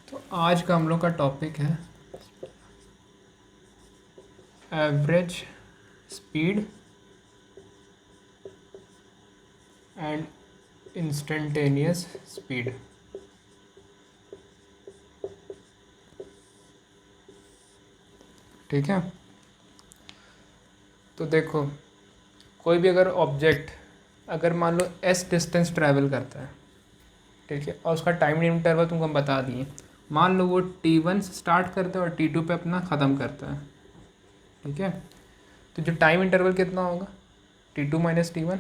तो आज का हम लोग का टॉपिक है average speed and instantaneous speed. ठीक है, तो देखो कोई भी अगर ऑब्जेक्ट अगर मान लो एस डिस्टेंस ट्रैवल करता है, ठीक है, और उसका टाइम इंटरवल तुमको हम बता दिए। मान लो वो T1 से स्टार्ट करता है और T2 पे अपना ख़त्म करता है, ठीक है। तो जो टाइम इंटरवल कितना होगा, T2 minus T1।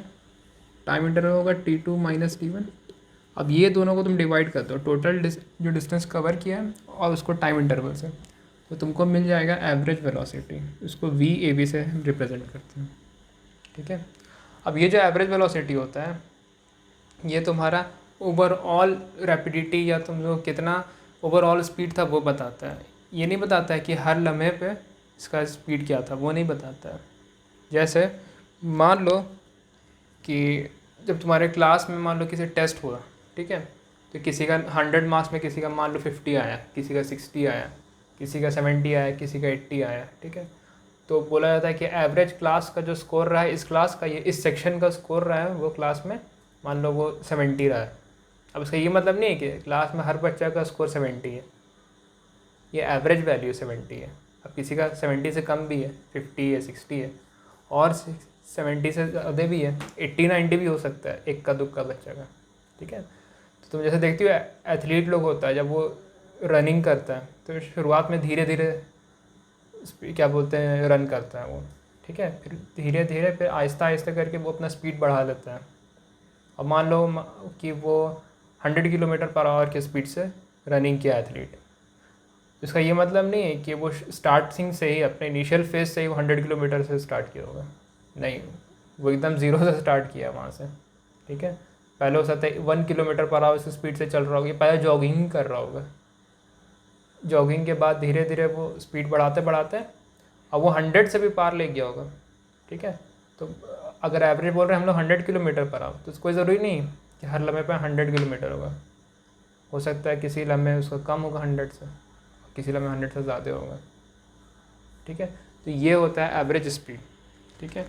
Time interval होगा T2 माइनस T1। अब ये दोनों को तुम डिवाइड कर दो, टोटल जो डिस्टेंस कवर किया है और उसको टाइम इंटरवल से, तो तुमको मिल जाएगा एवरेज वेलोसिटी। इसको VAB से रिप्रेजेंट करते हैं, ठीक है। अब ये जो एवरेज वेलोसिटी होता है ये तुम्हारा ओवरऑल रैपिडिटी या तुम लोग कितना ओवरऑल स्पीड था वो बताता है। ये नहीं बताता है कि हर लम्हे पे इसका स्पीड क्या था, वो नहीं बताता है। जैसे मान लो कि जब तुम्हारे क्लास में मान लो किसी टेस्ट हुआ, ठीक है, तो किसी का 100 मार्क्स में किसी का मान लो 50 आया, किसी का 60 आया, किसी का 70 आया, किसी का 80 आया, ठीक है। तो बोला जाता है कि एवरेज क्लास का जो स्कोर रहा है इस क्लास का, ये इस सेक्शन का स्कोर रहा है वो क्लास में मान लो वो 70 रहा है। अब इसका ये मतलब नहीं है कि क्लास में हर बच्चा का स्कोर 70 है, ये एवरेज वैल्यू 70 है। अब किसी का 70 से कम भी है, 50 है, 60 है, और 70 से ज़्यादा भी है, 80-90 भी हो सकता है एक का दुक्का बच्चा का, ठीक है। तो तुम जैसे देखती हो एथलीट लोग होता है जब वो रनिंग करता है तो शुरुआत में धीरे धीरे क्या बोलते हैं रन करता है वो, ठीक है, फिर धीरे धीरे फिर आहिस्ता आहिस्ता करके वो अपना स्पीड बढ़ा लेता है। अब मान लो कि वो 100 किलोमीटर पर आवर की स्पीड से रनिंग किया एथलीट, इसका ये मतलब नहीं है कि वो स्टार्टिंग से ही अपने इनिशियल फेज से ही वो 100 किलोमीटर से स्टार्ट किया होगा, नहीं, वो एकदम ज़ीरो से स्टार्ट किया वहाँ से, ठीक है। पहले हो सकता है 1 किलोमीटर पर आवर स्पीड से चल रहा होगा, पहले जॉगिंग कर रहा होगा, जॉगिंग के बाद धीरे धीरे वो स्पीड बढ़ाते बढ़ाते अब वो 100 से भी पार ले गया होगा, ठीक है। तो अगर एवरेज बोल रहे हैं हम लोग 100 किलोमीटर पर आवर, तो कोई ज़रूरी नहीं कि हर लम्हे पर 100 किलोमीटर होगा, हो सकता है किसी लम्हे उसका कम होगा 100 से, किसी लम्हे 100 से ज़्यादा होगा, ठीक है। तो ये होता है एवरेज स्पीड, ठीक है।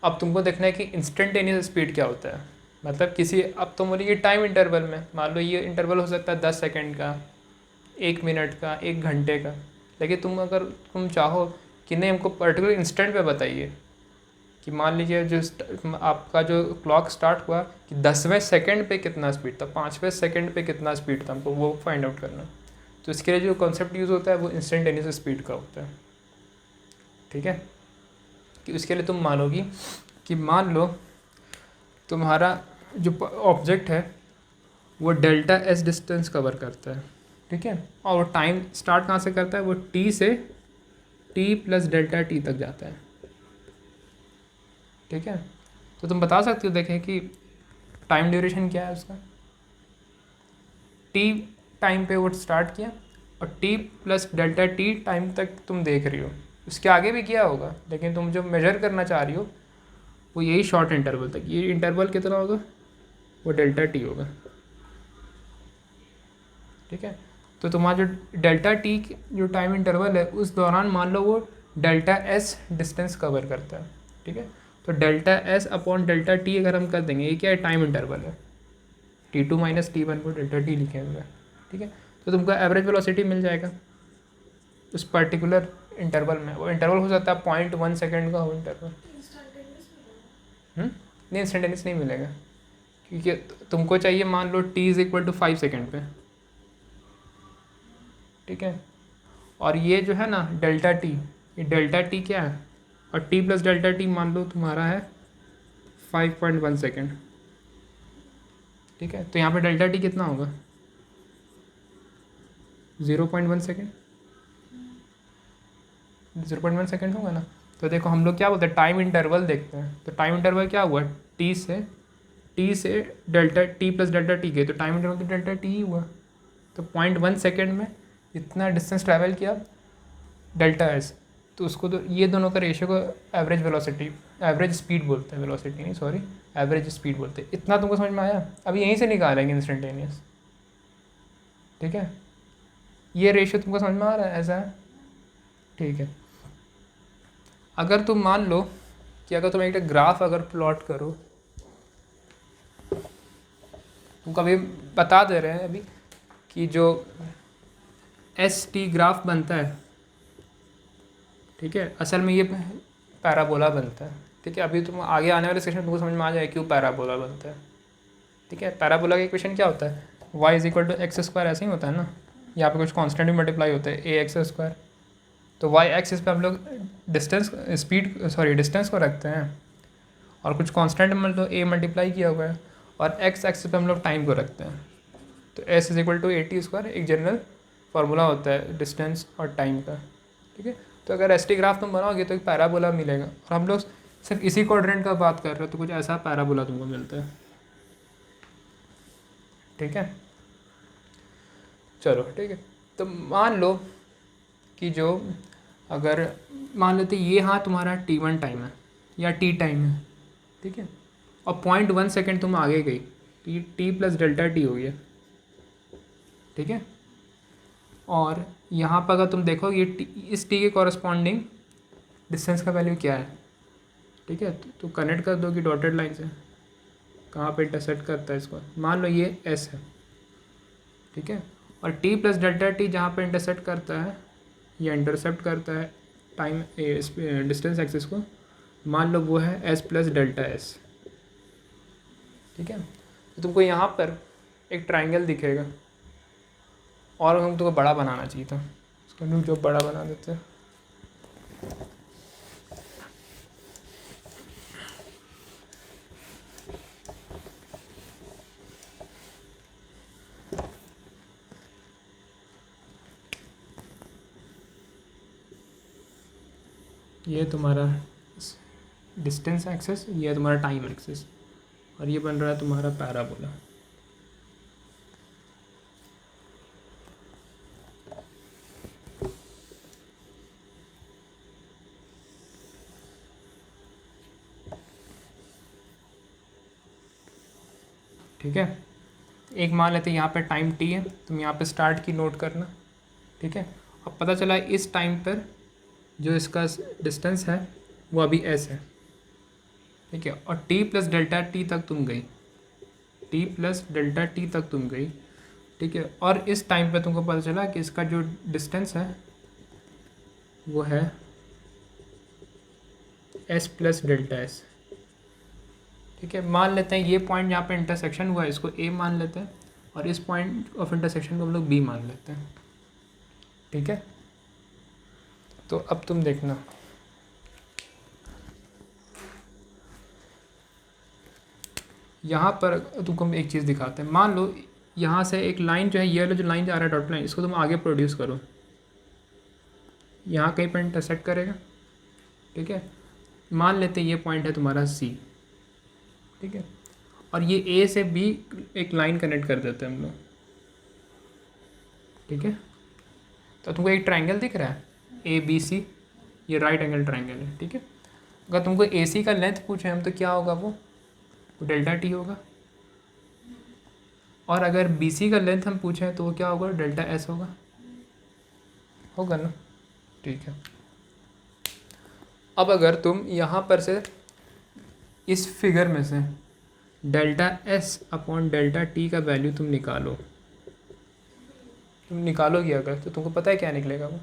अब तुमको देखना है कि इंस्टेंटेनियस स्पीड क्या होता है, मतलब किसी, अब तुम बोलिए टाइम इंटरवल में, मान लो ये इंटरवल हो सकता है 10 सेकंड का, 1 मिनट का, 1 घंटे का, लेकिन तुम अगर तुम चाहो कि नहीं हमको पर्टिकुलर इंस्टेंट पे बताइए, कि मान लीजिए जो आपका जो क्लॉक स्टार्ट हुआ कि 10वें सेकंड पे कितना स्पीड था, 5वें सेकंड पे कितना स्पीड था, हमको वो फाइंड आउट करना। तो इसके लिए जो कॉन्सेप्ट यूज़ होता है वो इंस्टेंटेनियस स्पीड का होता है, ठीक है। कि उसके लिए तुम मानोगी कि मान लो तुम्हारा जो ऑब्जेक्ट है वो डेल्टा एस डिस्टेंस कवर करता है, ठीक है, और वो टाइम स्टार्ट कहाँ से करता है, वो टी से टी प्लस डेल्टा टी तक जाता है, ठीक है। तो तुम बता सकते हो देखें कि टाइम ड्यूरेशन क्या है उसका, टी टाइम पे वो स्टार्ट किया और T plus delta T time तक तुम देख रही हो, उसके आगे भी किया होगा, लेकिन तुम जो मेजर करना चाह रही हो वो यही शॉर्ट इंटरवल तक, ये इंटरवल कितना होगा, वो डेल्टा टी होगा, ठीक है। तो तुम्हारा जो डेल्टा टी जो टाइम इंटरवल है उस दौरान मान लो वो डेल्टा एस डिस्टेंस कवर करता है, ठीक है। तो delta S upon delta T अगर हम कर देंगे, ये क्या है, टाइम इंटरवल है, T2 माइनस T1 को डेल्टा टी लिखे हुए हैं, ठीक है। तो तुमको एवरेज वेलोसिटी मिल जाएगा उस पर्टिकुलर इंटरवल में। वो इंटरवल हो सकता है 0.1 सेकेंड का हो इंटरवल, नहीं इंस्टेंटेनियस नहीं मिलेगा, क्योंकि तुमको चाहिए मान लो t is equal to 5 second पे, ठीक है। और ये जो है ना डेल्टा टी, ये डेल्टा टी क्या है, और t प्लस डेल्टा टी मान लो तुम्हारा है 5.1 सेकेंड, ठीक है। तो यहाँ पे डेल्टा टी कितना होगा, 0.1 सेकेंड, 0.1 सेकेंड होगा ना। तो देखो हम लोग क्या बोलते हैं, टाइम इंटरवल देखते हैं, तो टाइम इंटरवल क्या हुआ, टी से delta T plus delta T गए, तो टाइम इंटरवल तो डेल्टा टी ही हुआ। तो 0.1 सेकेंड में इतना डिस्टेंस ट्रैवल किया डेल्टा एस, तो उसको तो ये दोनों का रेशियो को एवरेज वेलोसिटी, एवरेज स्पीड बोलते हैं, वेलोसिटी नहीं सॉरी, एवरेज स्पीड बोलते हैं। इतना तुमको समझ में आया, अब यहीं से निकालेंगे इंस्टेंटेनियस, ठीक है। ये रेशियो तुमको समझ में आ रहा है? ऐसा है, ठीक है। अगर तुम मान लो कि अगर तुम एक ग्राफ अगर प्लॉट करो, तुम कभी बता दे रहे हैं अभी कि जो एस टी ग्राफ बनता है, ठीक है, असल में ये पैराबोला बनता है, ठीक है। अभी तुम आगे आने वाले सेक्शन तुमको समझ में आ जाए क्यों पैराबोला बनता है, ठीक है। पैराबोला का इक्वेशन क्या होता है? y is equal to X square, ऐसे ही होता है ना। यहाँ पे कुछ कांस्टेंट भी मल्टीप्लाई होता है, ए एक्स स्क्वायर। तो वाई एक्सिस पे हम लोग डिस्टेंस को रखते हैं, और कुछ कांस्टेंट मतलब ए मल्टीप्लाई किया हुआ है, और एक्स एक्सिस पे हम लोग टाइम को रखते हैं। तो S is equal to A T square एक जनरल फार्मूला होता है डिस्टेंस और टाइम का, ठीक है। तो अगर एस टी ग्राफ तुम बनाओगे तो एक पैराबोला मिलेगा, और हम लोग सिर्फ इसी क्वाड्रेंट का बात कर रहे हो, तो कुछ ऐसा पैराबोला तुमको मिलता है, ठीक है। चलो ठीक है, तो मान लो कि जो अगर मान लेते ये हाँ तुम्हारा t1 टाइम है या t टाइम है, ठीक है, और 0.1 सेकेंड तुम आगे गई, टी प्लस डेल्टा टी हो गया, ठीक है। और यहाँ पर अगर तुम देखोगे इस t के कॉरस्पॉन्डिंग डिस्टेंस का वैल्यू क्या है, ठीक है। तो कनेक्ट कर दो कि डॉटेड लाइन से कहाँ पे इंटरसेक्ट करता है इसको, मान लो ये s है, ठीक है, और t प्लस डेल्टा टी जहाँ पे इंटरसेक्ट करता है या इंटरसेप्ट करता है टाइम डिस्टेंस एक्सिस को, मान लो वो है s प्लस डेल्टा एस, ठीक है। तो तुमको यहाँ पर एक ट्राइंगल दिखेगा, और हम तुमको बड़ा बनाना चाहिए था, उसको हम जो बड़ा बना देते हैं। ये तुम्हारा डिस्टेंस एक्सिस, ये तुम्हारा टाइम एक्सिस, और ये बन रहा है तुम्हारा पैराबोला, ठीक है। एक मान लेते हैं यहाँ पे टाइम t है, तुम यहाँ पे स्टार्ट की नोट करना, ठीक है। अब पता चला इस टाइम पर जो इसका डिस्टेंस है वो अभी s है, ठीक है, और t प्लस डेल्टा टी तक तुम गई, t प्लस डेल्टा टी तक तुम गई, ठीक है। और इस टाइम पे तुमको पता चला कि इसका जो डिस्टेंस है वो है s प्लस डेल्टा एस, ठीक है। मान लेते हैं ये पॉइंट यहाँ पे इंटरसेक्शन हुआ है, इसको a मान लेते हैं, और इस पॉइंट ऑफ इंटरसेक्शन को हम लोग b मान लेते हैं, ठीक है। तो अब तुम देखना, यहाँ पर तुमको हम एक चीज़ दिखाते हैं। मान लो यहाँ से एक लाइन जो है, ये वाला जो लाइन जा रहा है डॉट लाइन, इसको तुम आगे प्रोड्यूस करो, यहाँ कहीं पर इंटरसेक्ट करेगा, ठीक है। मान लेते हैं ये पॉइंट है तुम्हारा C, ठीक है, और ये A से B एक लाइन कनेक्ट कर देते हैं हम लोग, ठीक है। तो तुमको एक ट्रायंगल दिख रहा है ABC, ये राइट एंगल ट्रायंगल है, ठीक है। अगर तुमको AC का लेंथ पूछे हम तो क्या होगा, वो डेल्टा टी होगा, और अगर BC का लेंथ हम पूछें तो वो क्या होगा, डेल्टा एस होगा ना, ठीक है। अब अगर तुम यहाँ पर से इस फिगर में से delta S upon delta T का वैल्यू तुम निकालोगे अगर, तो तुमको पता है क्या निकलेगा वो।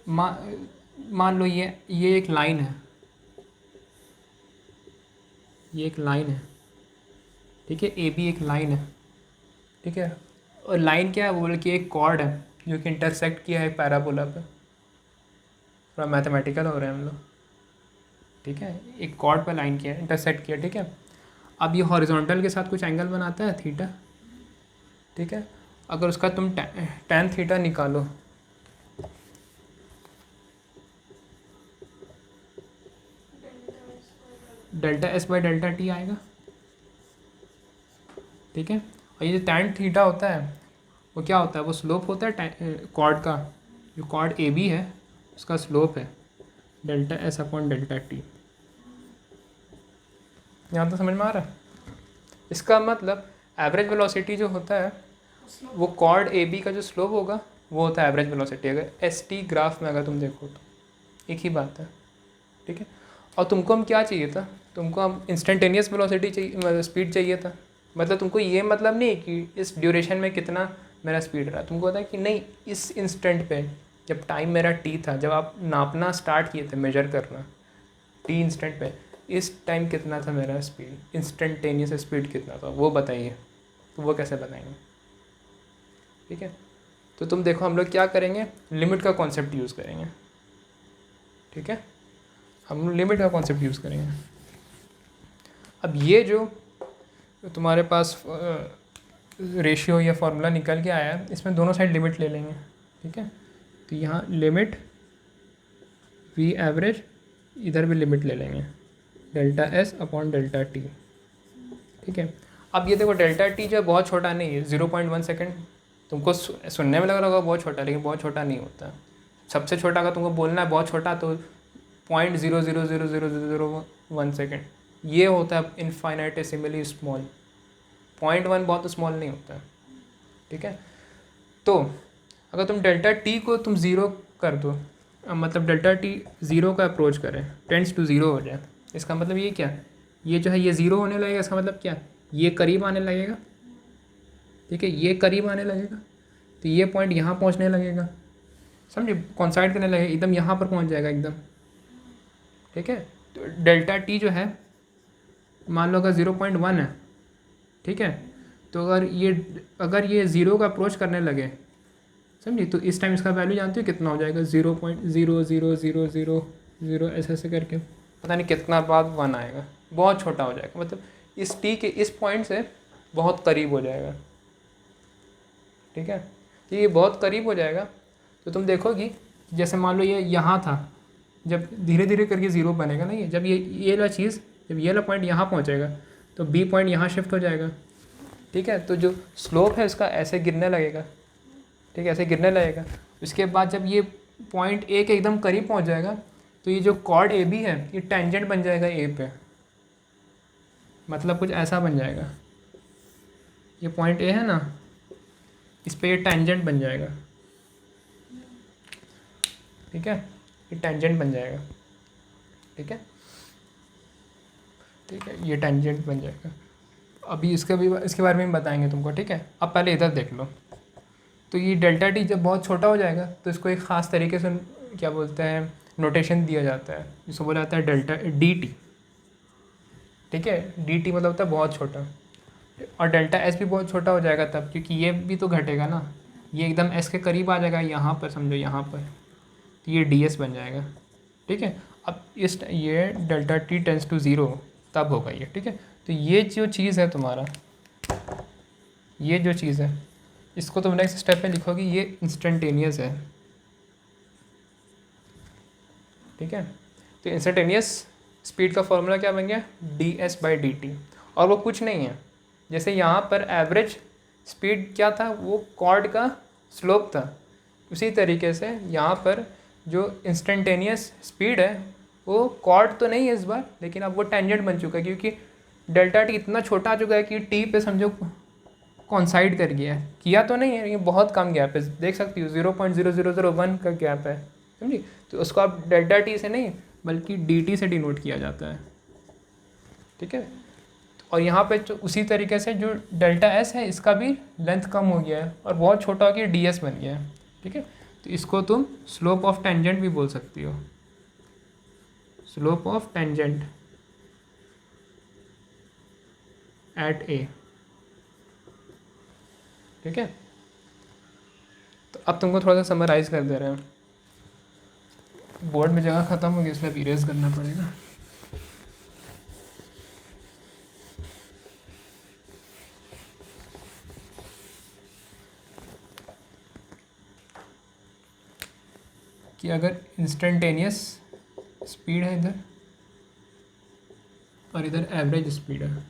मान लो ये एक लाइन है, ये एक लाइन है, ठीक है, ए बी एक लाइन है, ठीक है। और लाइन क्या है, वो बोले कि एक कॉर्ड है जो कि इंटरसेक्ट किया है पैराबोला पे, थोड़ा मैथमेटिकल हो रहे हैं हम लोग, ठीक है। एक कॉर्ड पर लाइन किया, इंटरसेक्ट किया, ठीक है। अब ये हॉरिजॉन्टल के साथ कुछ एंगल बनाता है थीटा, ठीक है। अगर उसका तुम tan थीटा निकालो, delta S by delta T आएगा, ठीक है। और ये जो tan थीटा होता है वो क्या होता है, वो स्लोप होता है कॉर्ड का, जो कॉर्ड ए बी है उसका स्लोप है delta S upon delta T. यहाँ तो समझ में आ रहा है। इसका मतलब एवरेज वेलोसिटी जो होता है वो कॉर्ड ए बी का जो स्लोप होगा वो होता है एवरेज वेलोसिटी। अगर एस टी ग्राफ में अगर तुम देखो तो एक ही बात है, ठीक है। और तुमको हम क्या चाहिए था, तुमको हम इंस्टेंटेनियस वेलोसिटी चाहिए, मतलब स्पीड चाहिए था। मतलब तुमको ये मतलब नहीं कि इस ड्यूरेशन में कितना मेरा स्पीड रहा, तुमको पता है कि नहीं इस इंस्टेंट पे जब टाइम मेरा टी था, जब आप नापना स्टार्ट किए थे, मेजर करना टी इंस्टेंट पे, इस टाइम कितना था मेरा स्पीड, इंस्टेंटेनियस स्पीड कितना था वो बताइए। तो वो कैसे बताएंगे, ठीक है। तो तुम देखो हम लोग क्या करेंगे, लिमिट का कॉन्सेप्ट यूज़ करेंगे, ठीक है। हम लिमिट का कॉन्सेप्ट यूज़ करेंगे। अब ये जो तुम्हारे पास रेशियो या फॉर्मूला निकल के आया है, इसमें दोनों साइड लिमिट ले लेंगे, ठीक है। तो यहाँ लिमिट वी एवरेज, इधर भी लिमिट ले लेंगे delta S upon delta T, ठीक है। अब ये देखो डेल्टा टी जो बहुत छोटा नहीं है, 0.1 सेकेंड। तुमको सुनने में लग रहा होगा बहुत छोटा, लेकिन बहुत छोटा नहीं होता। सबसे छोटा अगर तुमको बोलना है बहुत छोटा तो 0.0000001 सेकेंड, ये होता है इनफाइनाइटेसिमली स्मॉल। 0.1 बहुत स्मॉल नहीं होता है, ठीक है। तो अगर तुम डेल्टा टी को तुम ज़ीरो कर दो, मतलब डेल्टा टी ज़ीरो का अप्रोच करें, टेंड्स टू ज़ीरो हो जाए, इसका मतलब ये क्या, ये जो है ये ज़ीरो होने लगेगा, इसका मतलब क्या, ये करीब आने लगेगा, ठीक है। ये करीब आने लगेगा तो ये पॉइंट यहाँ पहुँचने लगेगा, समझे, कॉन्साइड करने लगेगा, एकदम यहाँ पर पहुँच जाएगा एकदम, ठीक है। तो डेल्टा टी जो है मान लो अगर 0.1 है, ठीक है। तो अगर ये ज़ीरो का अप्रोच करने लगे, समझिए, तो इस टाइम इसका वैल्यू जानते हो कितना हो जाएगा, 0.00000 ऐसे ऐसे करके पता नहीं कितना बाद 1 आएगा, बहुत छोटा हो जाएगा, मतलब इस टी के इस पॉइंट से बहुत करीब हो जाएगा, ठीक है। तो ये बहुत करीब हो जाएगा तो तुम देखोगी जैसे मान लो ये यहाँ था, जब धीरे धीरे करके ज़ीरो बनेगा ना, ये जब ये वाला चीज़, जब ये वाला पॉइंट यहाँ पहुँचेगा तो बी पॉइंट यहाँ शिफ्ट हो जाएगा, ठीक है। तो जो स्लोप है इसका ऐसे गिरने लगेगा, ठीक है, ऐसे गिरने लगेगा। उसके बाद जब ये पॉइंट ए के एकदम करीब पहुँच जाएगा तो ये जो कॉर्ड ए बी है ये टेंजेंट बन जाएगा ए पे, मतलब कुछ ऐसा बन जाएगा, ये पॉइंट ए है ना, इस पे ये टेंजेंट बन जाएगा, ठीक है, ये टेंजेंट बन जाएगा, ठीक है, ठीक है, ये टेंजेंट बन जाएगा। अभी इसके बारे में बताएंगे तुमको, ठीक है। अब पहले इधर देख लो। तो ये डेल्टा टी जब बहुत छोटा हो जाएगा तो इसको एक ख़ास तरीके से क्या बोलते हैं, नोटेशन दिया जाता है, जिसको बोला जाता है डेल्टा डी टी, ठीक है। डी टी मतलब होता है बहुत छोटा, और डेल्टा एस भी बहुत छोटा हो जाएगा तब, क्योंकि ये भी तो घटेगा ना, ये एकदम एस के करीब आ जाएगा यहाँ पर, समझो यहाँ पर, तो ये डी एस बन जाएगा, ठीक है। अब ये delta T tends to zero तब होगा ये, ठीक है। तो ये जो चीज़ है तुम्हारा, ये जो चीज़ है इसको तुम नेक्स्ट स्टेप में लिखोगी, ये इंस्टेंटेनियस है, ठीक है। तो इंस्टेंटेनियस स्पीड का फॉर्मूला क्या बन गया, D S by D T, और वो कुछ नहीं है, जैसे यहाँ पर एवरेज स्पीड क्या था, वो कॉर्ड का स्लोप था, उसी तरीके से यहाँ पर जो इंस्टेंटेनियस स्पीड है वो कॉर्ड तो नहीं है इस बार, लेकिन अब वो टेंजेंट बन चुका है, क्योंकि डेल्टा टी इतना छोटा आ चुका है कि टी पे समझो कॉन्साइड कर गया है, किया तो नहीं है, ये बहुत कम गैप है, देख सकती हो 0.0001 का गैप है, समझी। तो उसको आप डेल्टा टी से नहीं बल्कि डी टी से डिनोट किया जाता है, ठीक है। और यहाँ पे तो उसी तरीके से जो डेल्टा एस है इसका भी लेंथ कम हो गया है और बहुत छोटा हो गया, डी एस बन गया है, ठीक है। तो इसको तुम स्लोप ऑफ टेंजेंट भी बोल सकती हो, स्लोप ऑफ टेंजेंट एट ए, ठीक है। तो अब तुमको थोड़ा सा समराइज़ कर दे रहे हैं, बोर्ड में जगह ख़त्म होगी इसलिए इरेज करना पड़ेगा। कि अगर इंस्टेंटेनियस स्पीड है इधर और इधर एवरेज स्पीड है,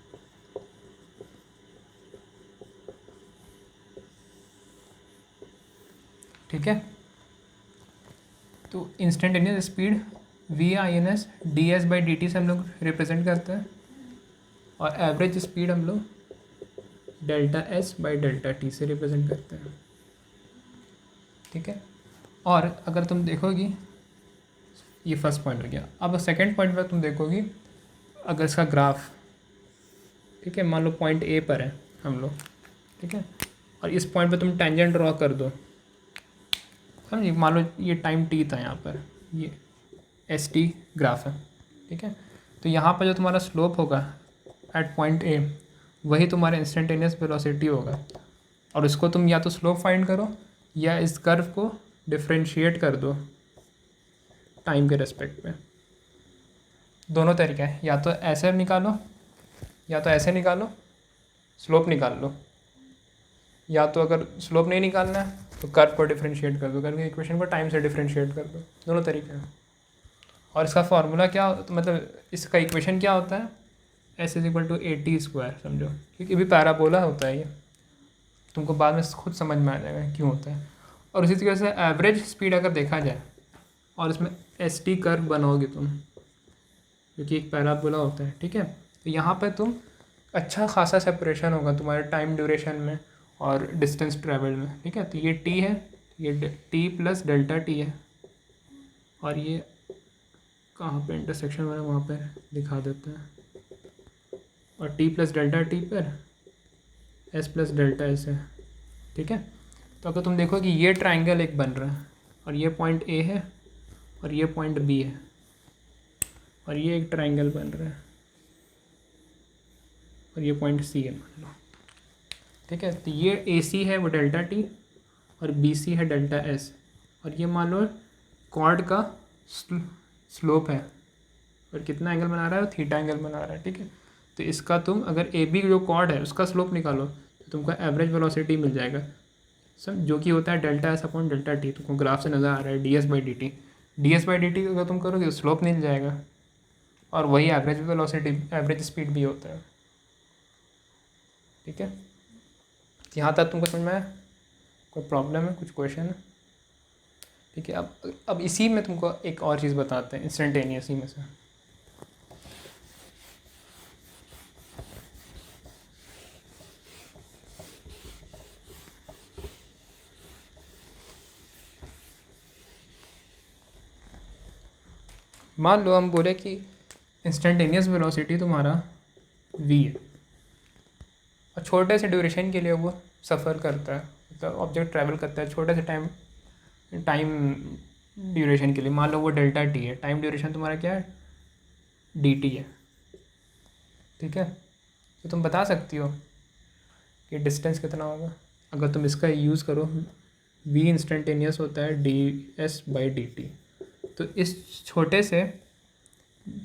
ठीक है। तो instantaneous speed V I N S D S by D T से हम लोग रिप्रेजेंट करते हैं, और एवरेज स्पीड हम लोग delta S by delta T से रिप्रेजेंट करते हैं, ठीक है। और अगर तुम देखोगी, ये फर्स्ट पॉइंट हो गया। अब सेकंड पॉइंट पर तुम देखोगी, अगर इसका ग्राफ, ठीक है, मान लो पॉइंट ए पर है हम लोग, ठीक है, और इस पॉइंट पे तुम टेंजेंट ड्रॉ कर दो, समझिए, मान लो ये टाइम टी था, यहाँ पर ये एस टी ग्राफ है, ठीक है। तो यहाँ पर जो तुम्हारा स्लोप होगा एट पॉइंट ए, वही तुम्हारा इंस्टेंटेनियस वेलोसिटी होगा। और इसको तुम या तो स्लोप फाइंड करो या इस कर्व को डिफ्रेंशिएट कर दो टाइम के रेस्पेक्ट पे। दोनों तरीके हैं, या तो ऐसे निकालो या तो ऐसे निकालो, स्लोप निकाल लो, या तो अगर स्लोप नहीं निकालना है तो कर्व को डिफ्रेंशिएट कर दो, कर्व की इक्वेशन को टाइम से डिफ्रेंशिएट कर दो। दोनों तरीके हैं। और इसका फार्मूला क्या, तो मतलब इसका इक्वेशन क्या होता है, S is equal to A T square, समझो, क्योंकि अभी पैराबोला होता है ये, तुमको बाद में खुद समझ में आ जाएगा क्यों होता है। और इसी तरीके से एवरेज स्पीड अगर देखा जाए और इसमें एस टी कर्व बनाओगे तुम, क्योंकि एक पैराबोला होता है, ठीक है, तो यहाँ पर तुम अच्छा खासा सेपरेशन होगा तुम्हारे टाइम ड्यूरेशन में और डिस्टेंस ट्रैवल में, ठीक है। तो ये टी है, ये टी प्लस डेल्टा टी है, और ये कहाँ पे इंटरसेक्शन वाला वहाँ पे दिखा देते हैं, और टी प्लस डेल्टा टी पर एस प्लस डेल्टा एस है, ठीक है। तो अगर तुम देखो कि ये ट्राइंगल एक बन रहा है और ये पॉइंट ए है और ये पॉइंट बी है और ये एक ट्राइंगल बन रहा है और ये पॉइंट सी है, मान लो, ठीक है। तो ये ए सी है वो डेल्टा टी और बी सी है डेल्टा एस, और ये मान लो कॉर्ड का स्लोप है और कितना एंगल बना रहा है, थीटा एंगल बना रहा है, ठीक है। तो इसका तुम अगर ए बी जो कॉर्ड है उसका स्लोप निकालो तो तुमको एवरेज वेलोसिटी मिल जाएगा, सब जो कि होता है delta S upon delta T. तुमको ग्राफ से नज़र आ रहा है D S by D T, D S by D T अगर तुम करोगे तो स्लोप मिल जाएगा, और वही एवरेज वेलोसिटी, एवरेज स्पीड भी होता है, ठीक है। यहाँ तक तुमको समझ में आया? कोई प्रॉब्लम है, कुछ क्वेश्चन है? ठीक है। अब इसी में तुमको एक और चीज़ बताते हैं इंस्टेंटेनियस ही में से। मान लो हम बोले कि इंस्टेंटेनियस वेलोसिटी तुम्हारा v है और छोटे से ड्यूरेशन के लिए वो सफ़र करता है, मतलब ऑब्जेक्ट ट्रैवल करता है छोटे से टाइम ड्यूरेशन के लिए। मान लो वो डेल्टा टी है, टाइम ड्यूरेशन तुम्हारा क्या है, डी टी है, ठीक है। तो तुम बता सकती हो कि डिस्टेंस कितना होगा अगर तुम इसका यूज़ करो। v इंस्टेंटेनियस होता है D S by D T. तो इस छोटे से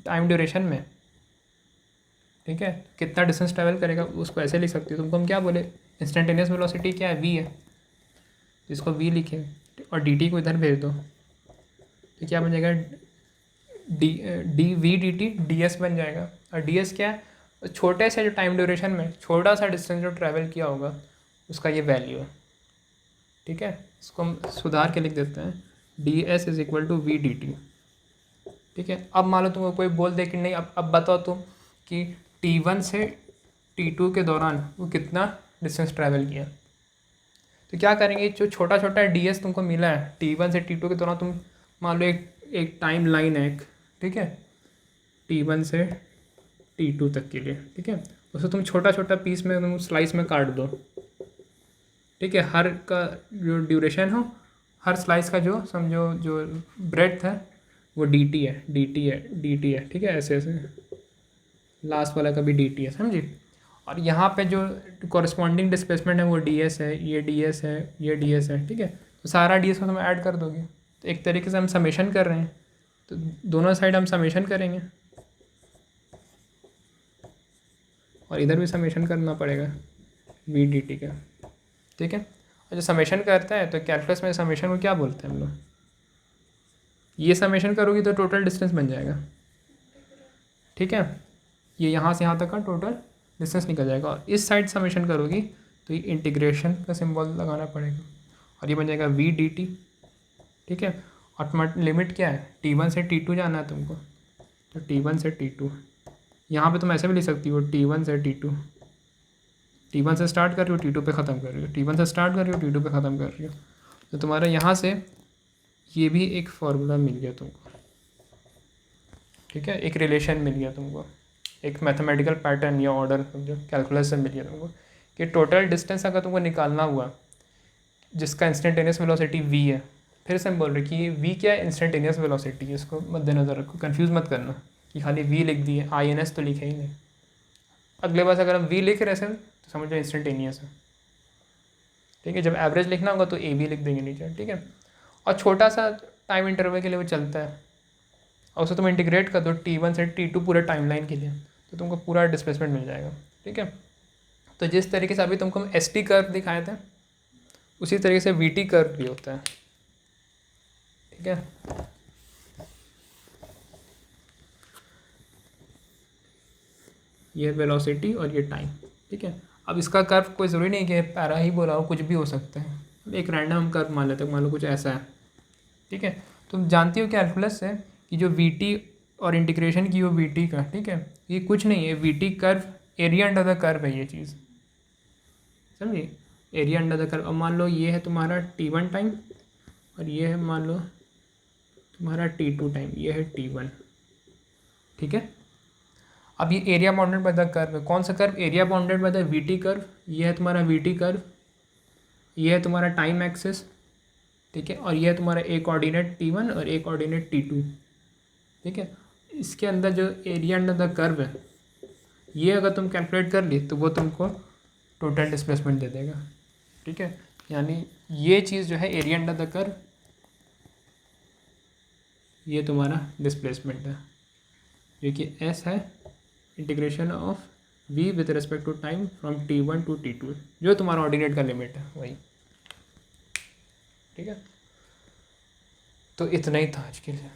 टाइम ड्यूरेशन में, ठीक है, कितना डिस्टेंस ट्रैवल करेगा उसको ऐसे लिख सकती हो। तुमको हम क्या बोले, इंस्टेंटेनियस वेलोसिटी क्या है, v है, इसको v लिखे और dt को इधर भेज दो तो क्या बन जाएगा, D V D T D S बन जाएगा। और डी एस क्या है, छोटे से जो टाइम ड्यूरेशन में छोटा सा डिस्टेंस जो ट्रैवल किया होगा उसका ये वैल्यू है, ठीक है। इसको हम सुधार के लिख देते हैं, D S is equal to V D T, ठीक है। अब मान लो तुमको कोई बोल दे कि नहीं, अब बताओ तुम कि T1 से T2 के दौरान वो कितना डिस्टेंस ट्रैवल किया। तो क्या करेंगे, जो छोटा छोटा डी एस तुमको मिला है T1 से T2 के दौरान, तुम मान लो एक टाइम लाइन है एक, ठीक है, T1 से T2 तक के लिए, ठीक है। उसे तुम छोटा छोटा पीस में तुम स्लाइस में काट दो, ठीक है। हर का जो ड्यूरेशन हो, हर स्लाइस का जो समझो जो ब्रेड्थ है वो डी टी है, डी टी है, डी टी है, ठीक है। ऐसे ऐसे लास्ट वाला का भी डी टी है, समझी। और यहाँ पे जो कॉरस्पॉन्डिंग डिस्प्लेसमेंट है वो डी एस है, ये डी एस है, ये डी एस है, ठीक है। तो सारा डी एस को तुम ऐड कर दोगे तो एक तरीके से हम समेशन कर रहे हैं, तो दोनों साइड हम समेशन करेंगे और इधर भी समेशन करना पड़ेगा वी डी टी का, ठीक है। और जो समेशन करता है तो कैलकुलस में समेशन को क्या बोलते हैं हम लोग, ये समेशन करोगी तो टोटल डिस्टेंस बन जाएगा, ठीक है। ये यहाँ से यहाँ तक का टोटल डिस्टेंस निकल जाएगा। और इस साइड समेशन करोगी तो ये इंटीग्रेशन का सिंबल लगाना पड़ेगा और ये बन जाएगा वी डी टी, ठीक है। और तुम्हारा लिमिट क्या है, T1 से T2 जाना है तुमको, तो T1 से T2, यहाँ पे तुम ऐसे भी लिख सकती हो T1 से T2, T1 से स्टार्ट कर रही हो T2 पे ख़त्म कर रही हो, T1 से स्टार्ट कर रही हो T2 पे ख़त्म कर रही हो। तो तुम्हारा यहाँ से ये भी एक फार्मूला मिल गया तुमको, ठीक है, एक रिलेशन मिल गया तुमको, एक मैथमेटिकल पैटर्न या ऑर्डर जो कैलकुलस से मिल गया तुमको कि टोटल डिस्टेंस अगर तुमको निकालना हुआ जिसका इंस्टेंटेनियस वेलोसिटी v है, फिर से हम बोल रहे कि ये v क्या है, इंस्टेंटेनियस वेलोसिटी है, इसको मद्देनज़र रखो, कंफ्यूज मत करना कि खाली v लिख दिए, INS तो लिखे ही नहीं। अगले बार अगर हम v लिख रहे हैं तो समझ लो इंस्टेंटेनियस है, ठीक है। जब एवरेज लिखना होगा तो AB लिख देंगे नीचे, ठीक है। और छोटा सा टाइम इंटरवल के लिए वो चलता है, और उसे तुम इंटीग्रेट कर दो T1 से T2 पूरे टाइमलाइन के लिए, तो तुमको पूरा डिस्प्लेसमेंट मिल जाएगा, ठीक है। तो जिस तरीके से अभी तुमको हम ST कर्व दिखाए थे, उसी तरीके से VT कर्व भी होता है, ठीक है। ये वेलोसिटी और ये टाइम, ठीक है। अब इसका कर्व कोई ज़रूरी नहीं कि पैरा ही बोला हो, कुछ भी हो सकता है, एक रैंडम कर्व मान लेते हैं, मान लो कुछ ऐसा है, ठीक है। तुम जानती हो कैलकुलस से कि जो VT और इंटीग्रेशन की वो VT का, ठीक है, ये कुछ नहीं है, VT curve area under the curve है, ये चीज़ समझिए, एरिया अंडर द कर्व। अब मान लो ये है तुम्हारा T1 टाइम और ये है मान लो तुम्हारा T2 टाइम, ये है T1, ठीक है। अब ये area bounded by the curve है, कौन सा curve, area bounded by the VT curve, ये है तुम्हारा VT कर्व, ये है तुम्हारा टाइम एक्सिस, ठीक है, और ये है तुम्हारा एक कोऑर्डिनेट T1 और एक कोऑर्डिनेट T2, ठीक है। इसके अंदर जो एरिया अंडर द कर्व है, ये अगर तुम कैलकुलेट कर ली तो वो तुमको टोटल डिस्प्लेसमेंट दे देगा, ठीक है। यानी ये चीज़ जो है एरिया अंडर द कर्व, ये तुम्हारा डिस्प्लेसमेंट है, जो कि S है integration of v with respect to time from T1 to T2, जो तुम्हारा ऑर्डिनेट का लिमिट है वही, ठीक है। तो इतना ही था आज के लिए।